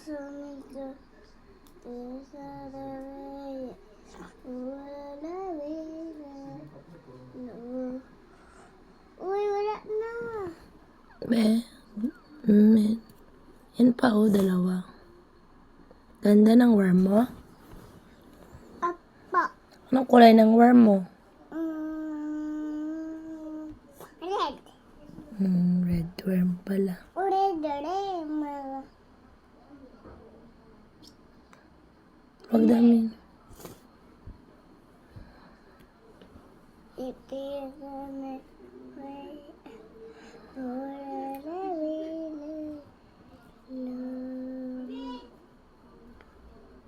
Uy, wala na. Be, yan pa oh, dalawa. Ganda ng worm mo. Apa. Anong kulay ng worm mo? Red. Red worm pala. Red. Wag dami.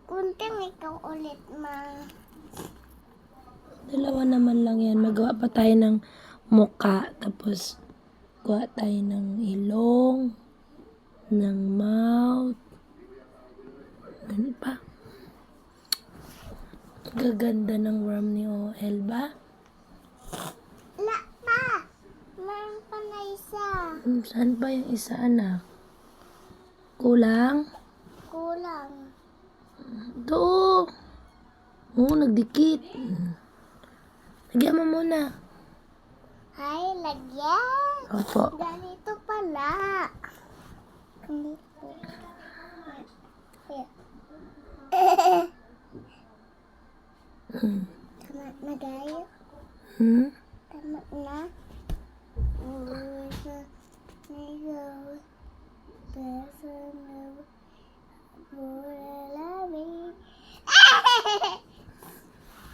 Kunting ikaw ulit, ma. Dalawa naman lang yan. Magawa pa tayo ng muka. Tapos, gawa tayo ng ilong, ng mouth. Ganun pa. Gaganda ng worm ni OL ba? La pa. Meron pa na isa. Saan ba yung isa, anak? Kulang? Kulang. Ito. Oo, nagdikit. Lagyan mo muna. Ay, lagyan. Opo. Ganito pala. Ganito. Tama na, guys. Tama na.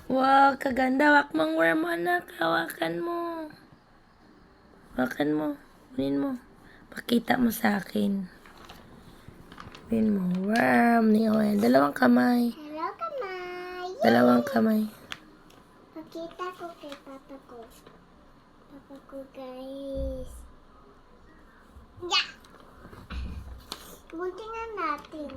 Wow, kaganda. Wak mong worm mo, anak. Hawakan mo. Hawakan mo. Kunin mo. Pakita mo sa akin. Kunin mo. Worm ni OL. Dalawang kamay. Hello, kamay. Dalawang kamay. Pakita ko kay papa ko. Papa ko, guys. Yeah! Buntingan natin.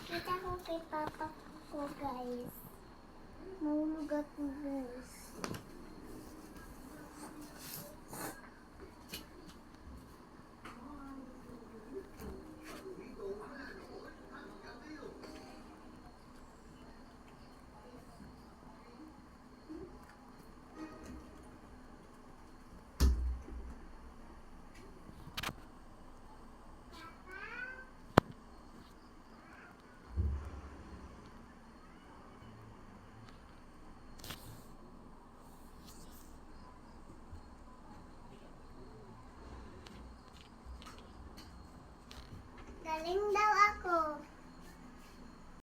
Pakita ko kay papa ko, guys. Mahulog ako, guys.